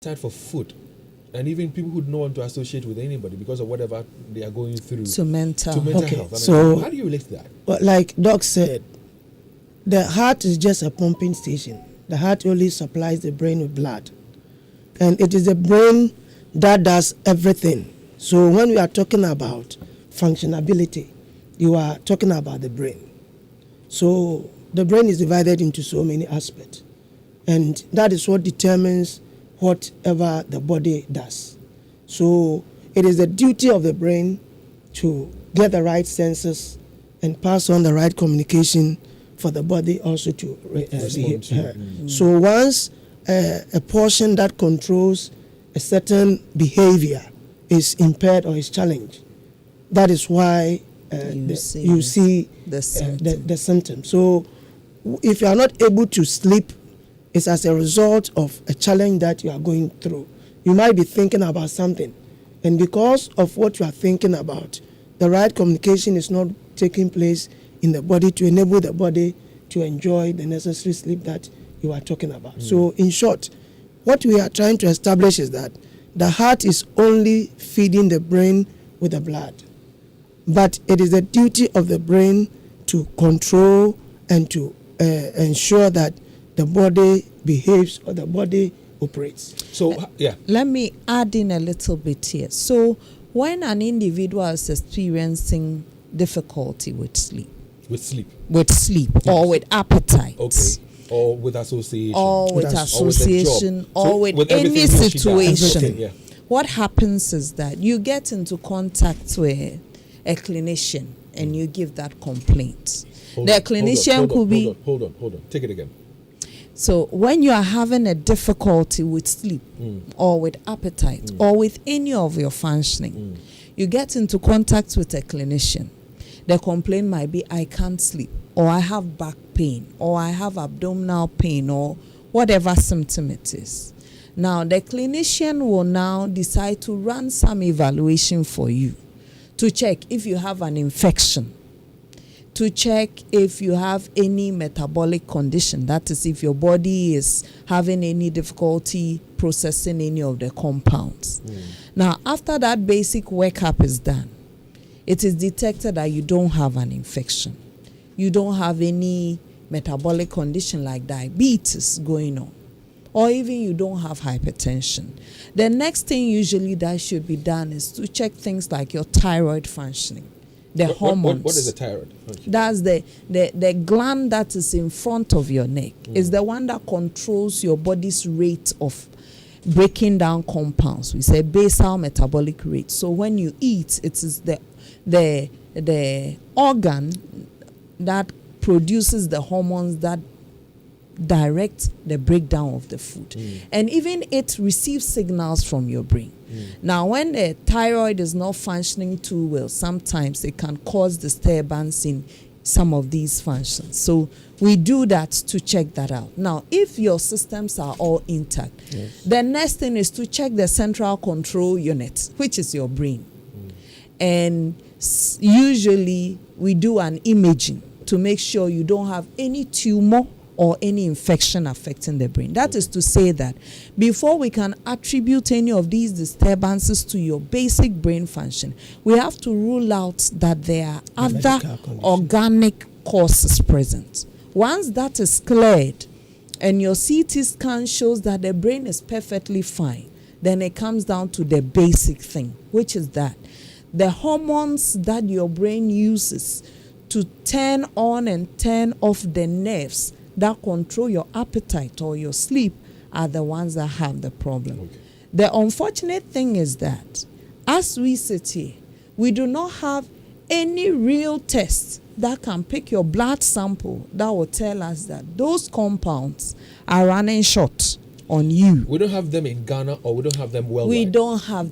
for food, and even people who don't want to associate with anybody because of whatever they are going through. To mental health. I mean, so how do you relate to that? Well, like Doc said, the heart is just a pumping station. The heart only supplies the brain with blood, and it is the brain that does everything. So when we are talking about functionability, you are talking about the brain. So the brain is divided into so many aspects, and that is what determines whatever the body does. So it is the duty of the brain to get the right senses and pass on the right communication for the body also to behave. So once a portion that controls a certain behavior is impaired or is challenged, that is why you see the symptoms. So if you are not able to sleep, it's as a result of a challenge that you are going through. You might be thinking about something, and because of what you are thinking about, the right communication is not taking place in the body to enable the body to enjoy the necessary sleep that you are talking about. So in short, what we are trying to establish is that the heart is only feeding the brain with the blood, but it is the duty of the brain to control and to ensure that the body behaves or the body operates. So, Let me add in a little bit here. So, when an individual is experiencing difficulty with sleep, or with appetite, or with association, or with any situation, what happens is that you get into contact with a clinician and you give that complaint. Hold on. Take it again. So when you are having a difficulty with sleep or with appetite or with any of your functioning, you get into contact with a clinician. The complaint might be, I can't sleep, or I have back pain, or I have abdominal pain, or whatever symptom it is. Now, the clinician will now decide to run some evaluation for you to check if you have an infection, to check if you have any metabolic condition, that is, if your body is having any difficulty processing any of the compounds. Now, after that basic workup is done, it is detected that you don't have an infection. You don't have any metabolic condition like diabetes going on, or even you don't have hypertension. The next thing usually that should be done is to check things like your thyroid functioning. The hormones. What is the thyroid? That's the gland that is in front of your neck. It's the one that controls your body's rate of breaking down compounds. We say basal metabolic rate. So when you eat, it is the organ that produces the hormones that direct the breakdown of the food. And even it receives signals from your brain. Now, when the thyroid is not functioning too well, sometimes it can cause disturbance in some of these functions. So we do that to check that out. Now, if your systems are all intact, the next thing is to check the central control unit, which is your brain. And usually we do an imaging to make sure you don't have any tumor or any infection affecting the brain. That is to say that before we can attribute any of these disturbances to your basic brain function, we have to rule out that there are other organic causes present. Once that is cleared and your CT scan shows that the brain is perfectly fine, then it comes down to the basic thing, which is that the hormones that your brain uses to turn on and turn off the nerves that control your appetite or your sleep are the ones that have the problem. The unfortunate thing is that as we sit here, we do not have any real test that can pick your blood sample that will tell us that those compounds are running short on you. We don't have them in Ghana, or we don't have them worldwide. We don't have